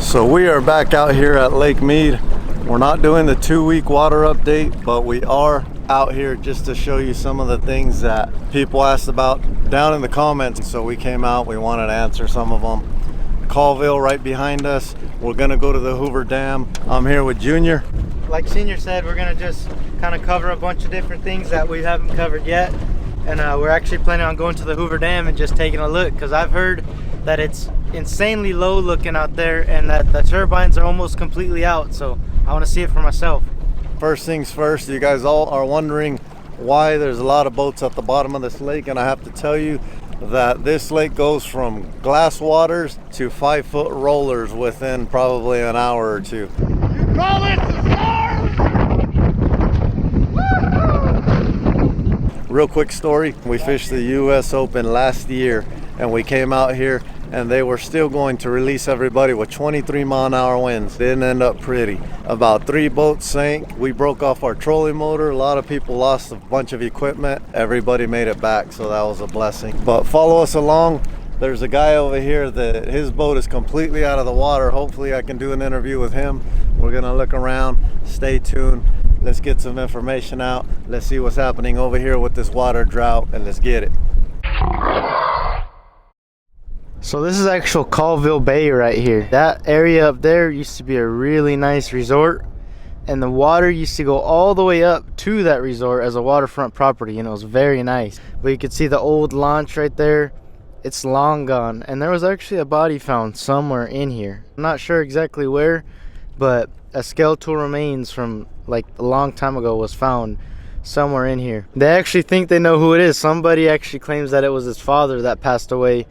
So we are back out here at Lake Mead. We're not doing the 2-week water update, but we are out here just to show you some of the things that people asked about down in the comments. So we came out, we wanted to answer some of them. Colville right behind us. We're gonna go to the Hoover Dam. I'm here with Junior. Like Senior said, we're gonna just kind of cover a bunch of different things that we haven't covered yet. And we're actually planning on going to the Hoover Dam and just taking a look, because I've heard that it's insanely low looking out there and that the turbines are almost completely out. So I want to see it for myself. First things first, you guys all are wondering why there's a lot of boats at the bottom of this lake, and I have to tell you that this lake goes from glass waters to 5-foot rollers within probably an hour or two. You call this the storm? Real quick story, we fished the US Open last year and we came out here and they were still going to release everybody with 23-mile-an-hour winds. Didn't end up pretty. About 3 boats sank. We broke off our trolling motor. A lot of people lost a bunch of equipment. Everybody made it back, so that was a blessing. But follow us along. There's a guy over here that his boat is completely out of the water. Hopefully I can do an interview with him. We're gonna look around. Stay tuned. Let's get some information out. Let's see what's happening over here with this water drought, and let's get it. So this is actual Colville Bay right here. That area up there used to be a really nice resort, and the water used to go all the way up to that resort as a waterfront property, and it was very nice. But you could see the old launch right there. It's long gone, and there was actually a body found somewhere in here. I'm not sure exactly where, but a skeletal remains from like a long time ago was found somewhere in here. They actually think they know who it is. Somebody actually claims that it was his father that passed away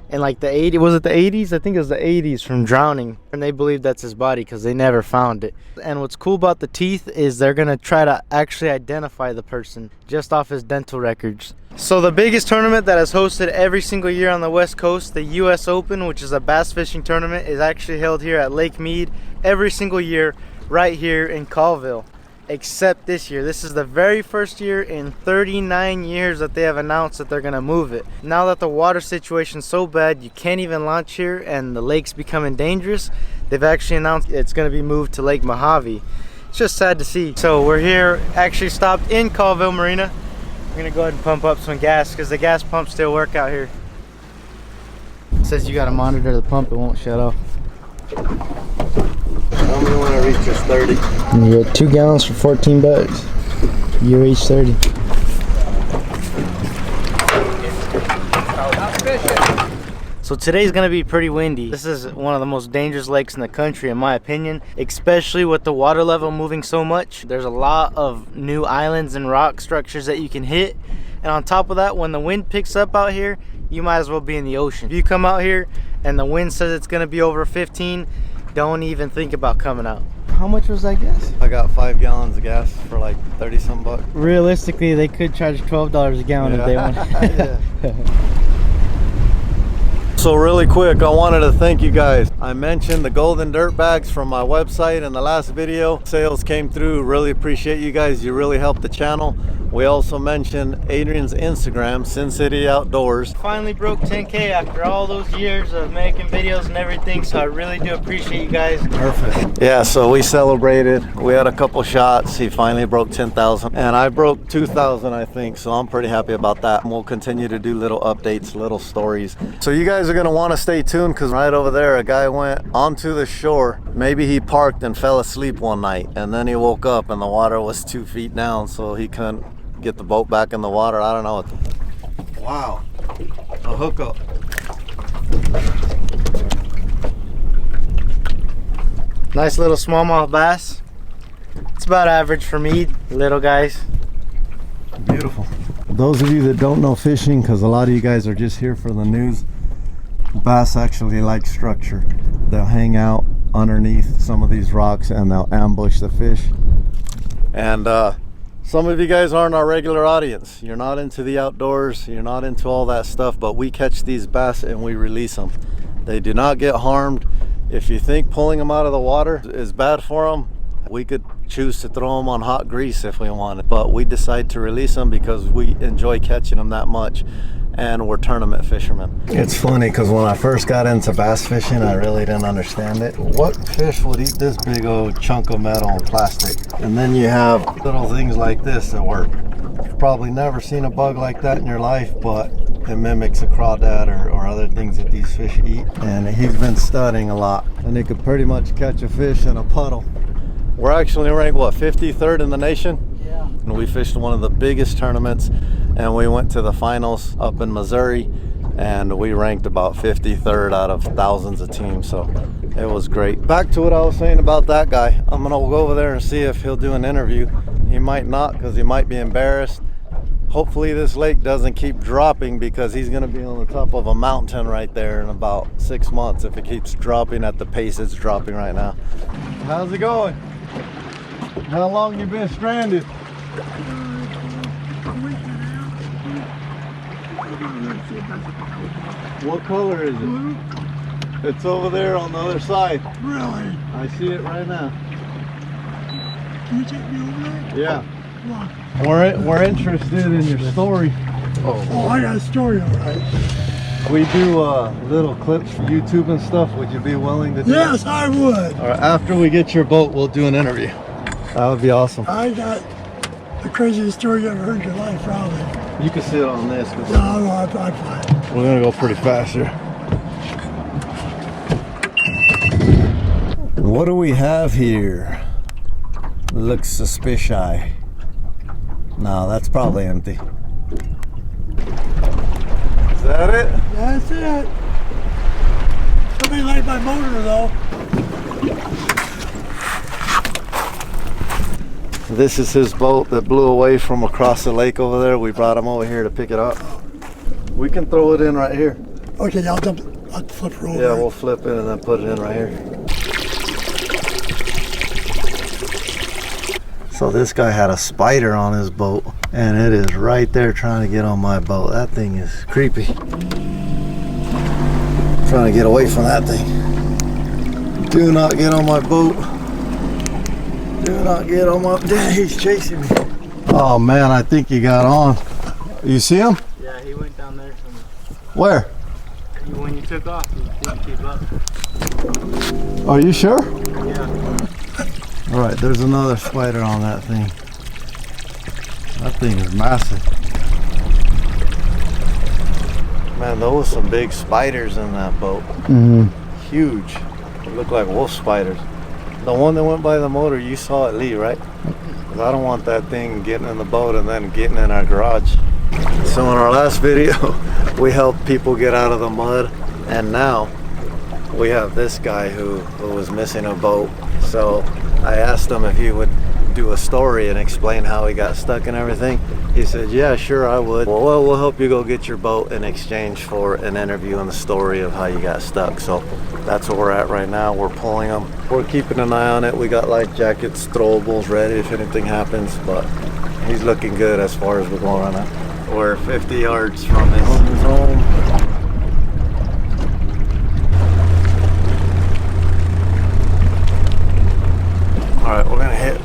in like the 80s. Was it the 80s? I think it was the 80s, from drowning, and they believe that's his body because they never found it. And what's cool about the teeth is they're gonna try to actually identify the person just off his dental records. So the biggest tournament that is hosted every single year on the West Coast, the US Open, which is a bass fishing tournament, is actually held here at Lake Mead every single year right here in Colville. Except this year. This is the very first year in 39 years that they have announced that they're gonna move it. Now that the water situation's so bad you can't even launch here and the lake's becoming dangerous, they've actually announced it's gonna be moved to Lake Mojave. It's just sad to see. So we're here, actually stopped in Colville Marina. We're gonna go ahead and pump up some gas because the gas pumps still work out here. It says you gotta monitor the pump, it won't shut off. Tell me when it reaches 30. And you get 2 gallons for 14 bucks. You reach 30. So today's gonna be pretty windy. This is one of the most dangerous lakes in the country, in my opinion, especially with the water level moving so much. There's a lot of new islands and rock structures that you can hit. And on top of that, when the wind picks up out here, you might as well be in the ocean. If you come out here and the wind says it's gonna be over 15, don't even think about coming out. How much was that gas? I got 5 gallons of gas for like 30-some bucks. Realistically, they could charge $12 a gallon if they want. Yeah. So really quick, I wanted to thank you guys. I mentioned the golden dirt bags from my website in the last video. Sales came through. Really appreciate you guys. You really helped the channel. We also mentioned Adrian's Instagram, Sin City Outdoors. Finally broke 10K after all those years of making videos and everything, so I really do appreciate you guys. Perfect. Yeah, so we celebrated. We had a couple shots. He finally broke 10,000 and I broke 2,000, I think, so I'm pretty happy about that. And we'll continue to do little updates, little stories. So you guys are gonna want to stay tuned, because right over there a guy went onto the shore. Maybe he parked and fell asleep one night, and then he woke up and the water was 2 feet down, so he couldn't get the boat back in the water. I don't know. Wow, a hookup. Nice little smallmouth bass. It's about average for Mead, little guys. Beautiful. Those of you that don't know fishing, because a lot of you guys are just here for the news, bass actually like structure. They'll hang out underneath some of these rocks and they'll ambush the fish. And some of you guys aren't our regular audience. You're not into the outdoors, you're not into all that stuff, but we catch these bass and we release them. They do not get harmed. If you think pulling them out of the water is bad for them, we could choose to throw them on hot grease if we wanted, but we decide to release them because we enjoy catching them that much. and we're tournament fishermen. It's funny because when I first got into bass fishing, I really didn't understand it. What fish would eat this big old chunk of metal and plastic? And then you have little things like this that work. You've probably never seen a bug like that in your life, but it mimics a crawdad or other things that these fish eat. And he's been studying a lot, and he could pretty much catch a fish in a puddle. We're actually ranked, what, 53rd in the nation? Yeah. And we fished one of the biggest tournaments, and we went to the finals up in Missouri, and we ranked about 53rd out of thousands of teams, so it was great. Back to what I was saying about that guy. I'm gonna go over there and see if he'll do an interview. He might not, because he might be embarrassed. Hopefully this lake doesn't keep dropping, because he's gonna be on the top of a mountain right there in about 6 months if it keeps dropping at the pace it's dropping right now. How's it going? How long you been stranded? What color is it? Blue? It's over there on the other side. Really? I see it right now. Can you take me over there? Yeah. Come on. We're interested in your story. Oh, I got a story, all right. We do little clips for YouTube and stuff. Would you be willing to do Yes, that? I would. All right, after we get your boat, we'll do an interview. That would be awesome. I got the craziest story you ever heard in your life, probably. You can sit on this. No, I'm fine. We're gonna go pretty fast here. What do we have here? Looks suspicious. No, that's probably empty. Is that it? That's it. Somebody laid my motor, though. This is his boat that blew away from across the lake over there. We brought him over here to pick it up. We can throw it in right here. Okay, I'll flip her over. Yeah, we'll flip it and then put it in right here. So this guy had a spider on his boat, and it is right there trying to get on my boat. That thing is creepy. Trying to get away from that thing. Do not get on my boat. Do not get on my... Damn, he's chasing me. Oh man, I think he got on. You see him? Yeah, he went down there from... Where? When you took off, he didn't keep up. Are you sure? Yeah. All right, there's another spider on that thing. That thing is massive. Man, there was some big spiders in that boat. Mm-hmm. Huge. They look like wolf spiders. The one that went by the motor, you saw it, Lee, right? 'Cause I don't want that thing getting in the boat and then getting in our garage. So in our last video, we helped people get out of the mud, and now we have this guy who was missing a boat. So I asked him if he would do a story and explain how he got stuck and everything. He said, yeah, sure, I would. Well, we'll help you go get your boat in exchange for an interview and the story of how you got stuck. So that's where we're at right now. We're pulling them. We're keeping an eye on it. We got life jackets, throwables ready if anything happens, but he's looking good as far as we're going right now. We're 50 yards from his home. All right, we're gonna hit.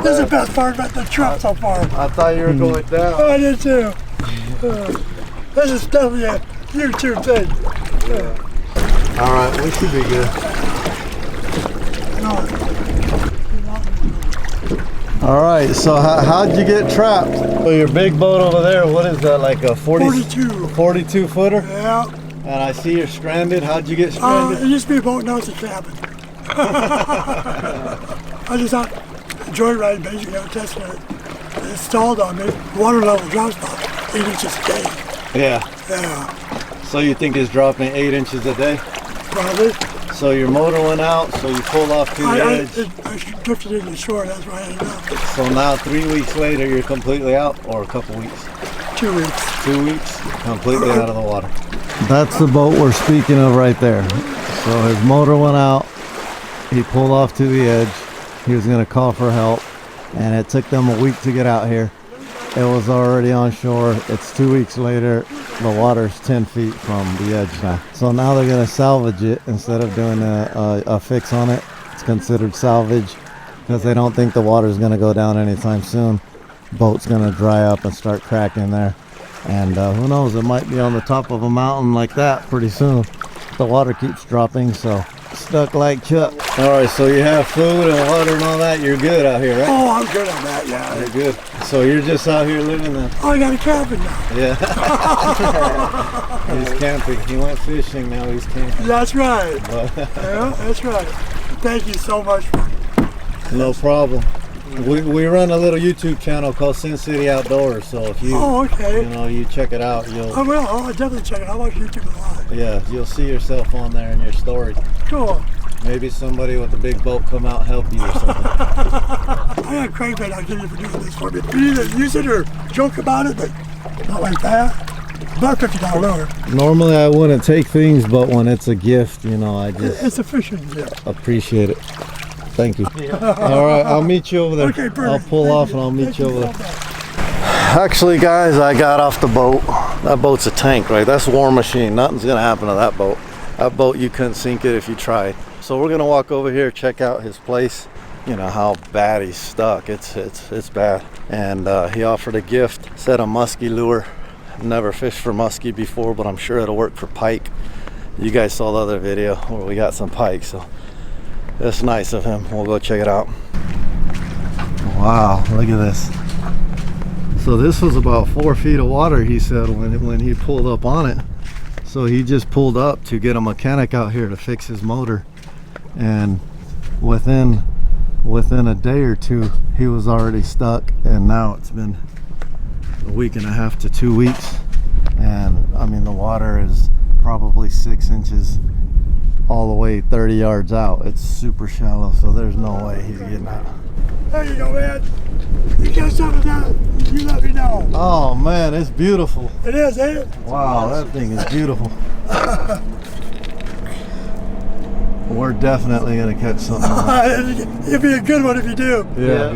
This is the best part about the trip so far. I thought you were going down. I did too. This is definitely a YouTube thing. All right, we should be good. All right, so how'd you get trapped? So your big boat over there, what is that, like a 42 footer? Yeah. And I see you're stranded. How'd you get stranded? It used to be a boat, now it's a cabin. I just thought, joyride basically, I was testing it. It stalled on me. Water level drops about 8 inches a day. Yeah. Yeah, So you think it's dropping 8 inches a day? probably. So your motor went out, so you pulled off to the edge. I drifted into the shore, that's why I ended up. So now 3 weeks later, you're completely out, or a couple weeks? 2 weeks. 2 weeks, completely out of the water. That's the boat we're speaking of right there. So his motor went out, he pulled off to the edge, he was gonna call for help, and it took them a week to get out here. It was already on shore. It's 2 weeks later, the water's 10 feet from the edge now. So now they're gonna salvage it instead of doing a fix on it. It's considered salvage, because they don't think the water's going to go down anytime soon. Boat's going to dry up and start cracking there. And who knows, it might be on the top of a mountain like that pretty soon. The water keeps dropping, so stuck like Chuck. All right, so you have food and water and all that. You're good out here, right? Oh, I'm good on that, yeah. You're good. So you're just out here living then? Oh, I got a cabin now. Yeah. He's camping. He went fishing, now he's camping. That's right. Yeah, that's right. Thank you so much. No problem. We run a little YouTube channel called Sin City Outdoors, so if you, okay. you know, you check it out, you'll. I will. I'll definitely check it out. I watch YouTube a lot. Yeah, you'll see yourself on there in your story. Cool. Maybe somebody with a big boat come out and help you or something. I got a crankbait I'll give you for doing this for me. You either use it or joke about it, but not like that. About $50 lure. Normally I wouldn't take things, but when it's a gift, you know, I just It's a fishing gift. appreciate it. Thank you. All right, I'll meet you over there. Okay, perfect. I'll pull Thank off you. and I'll meet Thank you over so there. much. Actually, guys, I got off the boat. That boat's a tank, right? That's War Machine. Nothing's gonna happen to that boat. That boat, you couldn't sink it if you tried. So we're gonna walk over here, check out his place. You know how bad he's stuck. It's bad. And he offered a gift. Said a muskie lure. Never fished for muskie before, but I'm sure it'll work for pike. You guys saw the other video where we got some pike, so that's nice of him. We'll go check it out. Wow, look at this. So this was about 4 feet of water, he said, when he pulled up on it. So he just pulled up to get a mechanic out here to fix his motor. And within a day or two, he was already stuck. And now it's been a week and a half to 2 weeks. And I mean, the water is probably 6 inches all the way 30 yards out. It's super shallow, so there's no way he's getting out. There you go, man. You got something that you let me know. Oh man, it's beautiful. It is, ain't it? Wow, that thing is beautiful. We're definitely gonna catch something. It'd be a good one if you do. Yeah.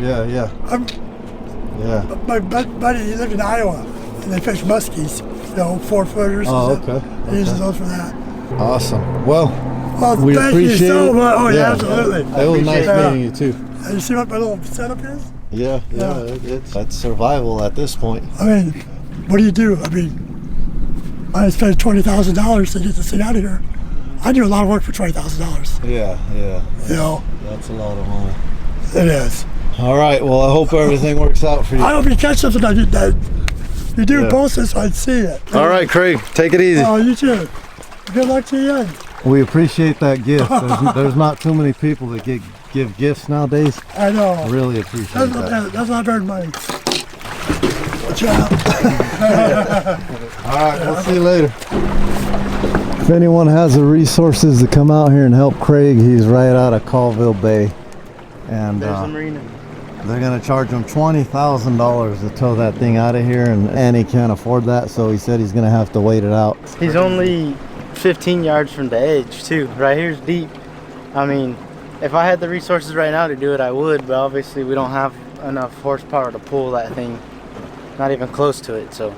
My buddy, he lived in Iowa, and they fish muskies, you know, 4-footers. Oh, and stuff. okay. He uses those for that. Awesome. Well, Well, we thank appreciate you so it. much. Oh, yeah, Yeah. absolutely. It was nice meeting you too. You see what my little setup is? Yeah. It's survival at this point. I mean, what do? I mean, I spent $20,000 to get this thing out of here. I do a lot of work for $20,000. Yeah. You know, That's a lot of money. it is. All right. Well, I hope everything works out for you. I hope you catch something that you do Yeah. post this so I'd see it. All right, Craig. Take it easy. Oh, you too. Good luck to you. We appreciate that gift. There's not too many people that give gifts nowadays. I know. I really appreciate That's not that. bad. That's not very money. Watch out. All right, we'll see you later. If anyone has the resources to come out here and help Craig, he's right out of Colville Bay. And There's the marina. they're gonna charge him $20,000 to tow that thing out of here, and he can't afford that, so he said he's gonna have to wait it out. He's only 15 yards from the edge too. Right here's deep. I mean, if I had the resources right now to do it, I would, but obviously we don't have enough horsepower to pull that thing, not even close to it. So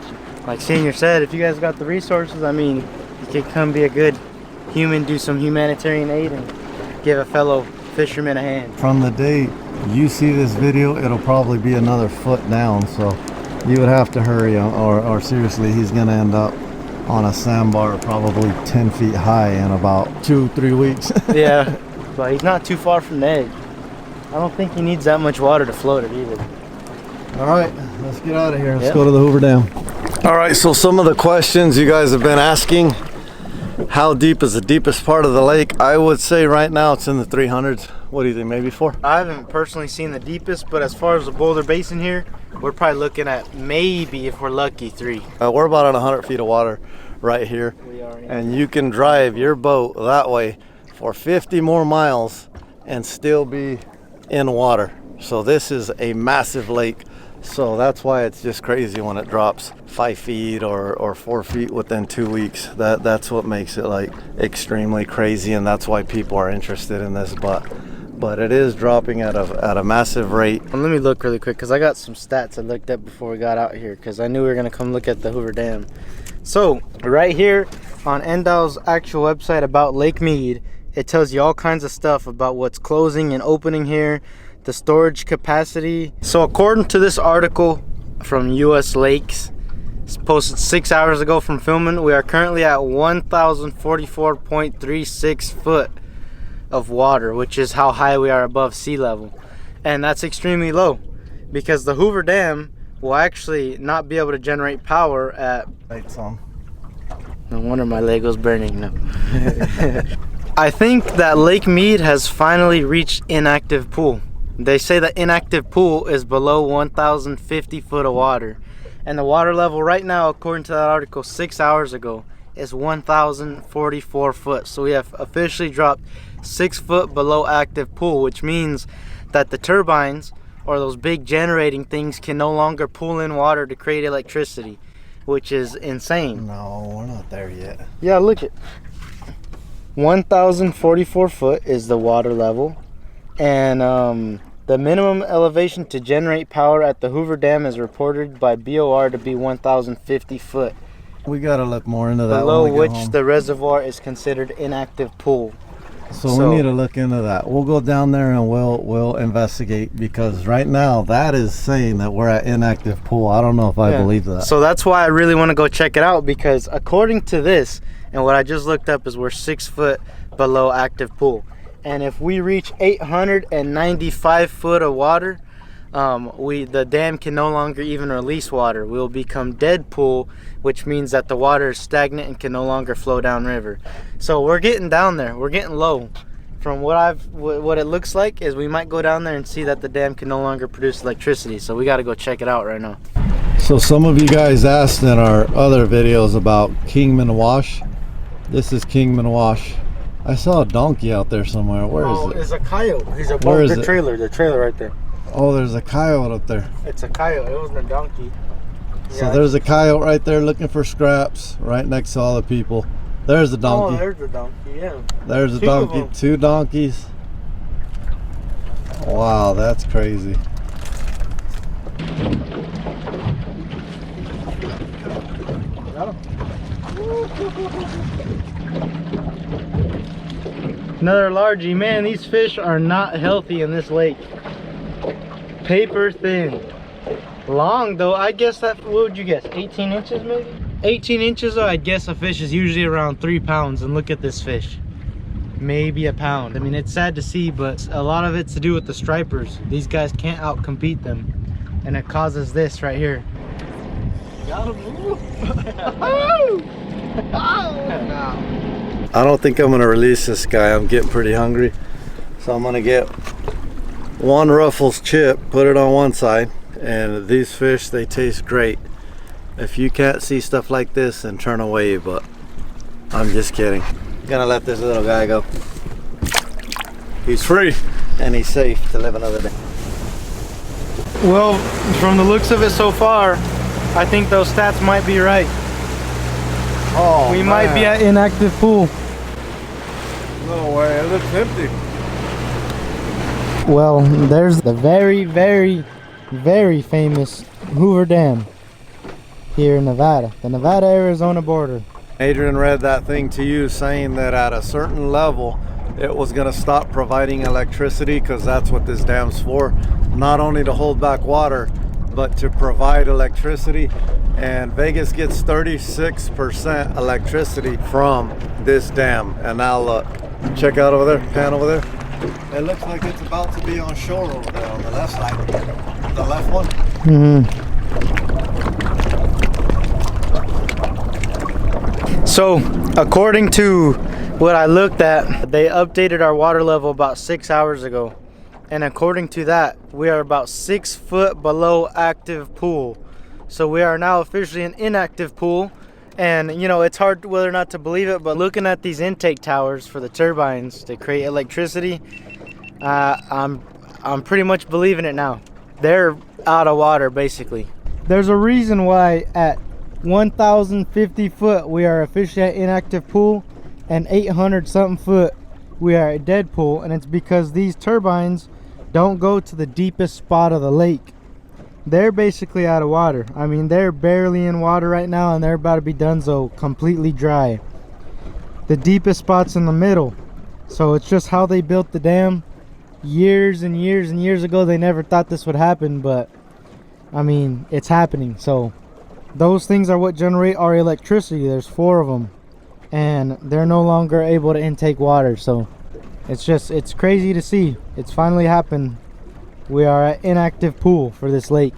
like Senior said, if you guys got the resources, I mean, you could come be a good human, do some humanitarian aid and give a fellow fisherman a hand. From the day you see this video, it'll probably be another foot down, so you would have to hurry, or seriously, he's gonna end up on a sandbar probably 10 feet high in about 2-3 weeks. Yeah, but he's not too far from the edge. I don't think he needs that much water to float it either. All right, let's get out of here. Let's Yep. go to the Hoover Dam. All right, so some of the questions you guys have been asking. How deep is the deepest part of the lake? I would say right now it's in the 300s. What do you think, maybe 4? I haven't personally seen the deepest, but as far as the Boulder Basin here, we're probably looking at maybe, if we're lucky, 3. We're about at 100 feet of water right here. We are, yeah. And you can drive your boat that way for 50 more miles and still be in water. So this is a massive lake. So that's why it's just crazy when it drops 5 feet or 4 feet within 2 weeks. That's what makes it like extremely crazy, and that's why people are interested in this. But it is dropping at a massive rate. Well, let me look really quick because I got some stats I looked up before we got out here because I knew we were gonna come look at the Hoover Dam. So right here on NDOW's actual website about Lake Mead, it tells you all kinds of stuff about what's closing and opening here, the storage capacity. So according to this article from US Lakes, it's posted 6 hours ago from filming, we are currently at 1,044.36 foot of water, which is how high we are above sea level. And that's extremely low because the Hoover Dam will actually not be able to generate power at... Lights on. No wonder my Lego's burning now. I think that Lake Mead has finally reached inactive pool. They say the inactive pool is below 1,050 foot of water. And the water level right now, according to that article 6 hours ago, is 1,044 foot. So we have officially dropped 6 foot below active pool, which means that the turbines, or those big generating things, can no longer pull in water to create electricity, which is insane. No, we're not there yet. Yeah, look at 1,044 foot is the water level, and the minimum elevation to generate power at the Hoover Dam is reported by BOR to be 1,050 foot. We gotta look more into that. Below which the reservoir is considered inactive pool. So we need to look into that. We'll go down there and we'll investigate, because right now that is saying that we're at inactive pool. I don't know if I believe that. So that's why I really want to go check it out, because according to this and what I just looked up is we're 6 foot below active pool. And if we reach 895 foot of water, the dam can no longer even release water. We'll become dead pool, which means that the water is stagnant and can no longer flow downriver. So we're getting down there. We're getting low. From what it looks like is we might go down there and see that the dam can no longer produce electricity. So we got to go check it out right now. So some of you guys asked in our other videos about Kingman Wash. This is Kingman Wash. I saw a donkey out there somewhere. Where is it? It's a coyote. He's Where above is the it? trailer. The trailer right there. Oh, there's a coyote up there. It's a coyote. It wasn't a donkey. So there's a coyote right there looking for scraps right next to all the people. There's the donkey. Oh, there's the donkey, yeah. There's the Two of donkey. them. 2 donkeys. Wow, that's crazy. Another largie. Man, these fish are not healthy in this lake. Paper thin. Long though, I guess that, what would you guess, 18 inches maybe? 18 inches though, I'd guess a fish is usually around 3 pounds, and look at this fish. Maybe a pound. I mean, it's sad to see, but a lot of it's to do with the stripers. These guys can't outcompete them, and it causes this right here. Got him. I don't think I'm gonna release this guy. I'm getting pretty hungry. So I'm gonna get 1 Ruffles chip, put it on one side, and these fish, they taste great. If you can't see stuff like this, then turn away, but I'm just kidding. Gonna let this little guy go. He's free and he's safe to live another day. Well, from the looks of it so far, I think those stats might be right. Oh, We might be at inactive pool. No way, it looks empty. Well, there's the very, very, very famous Hoover Dam here in Nevada, the Nevada-Arizona border. Adrian read that thing to you saying that at a certain level it was going to stop providing electricity, because that's what this dam's for, not only to hold back water but to provide electricity. And Vegas gets 36% electricity from this dam. And now look, check out over there, pan over there. It looks like it's about to be on shore over there on the left side, the left one. So, according to what I looked at, they updated our water level about 6 hours ago. And according to that, we are about 6 foot below active pool. So we are now officially an inactive pool. And you know, it's hard whether or not to believe it, but looking at these intake towers for the turbines to create electricity, I'm pretty much believing it now. They're out of water basically. There's a reason why at 1,050 foot we are officially at inactive pool, and 800 something foot we are at dead pool, and it's because these turbines don't go to the deepest spot of the lake. They're basically out of water. I mean, they're barely in water right now, and they're about to be donezo, completely dry. The deepest spot's in the middle. So it's just how they built the dam. years and years and years ago, they never thought this would happen, but I mean, it's happening. So those things are what generate our electricity. There's 4 of them, and they're no longer able to intake water. So it's crazy to see. It's finally happened. We are at inactive pool for this lake.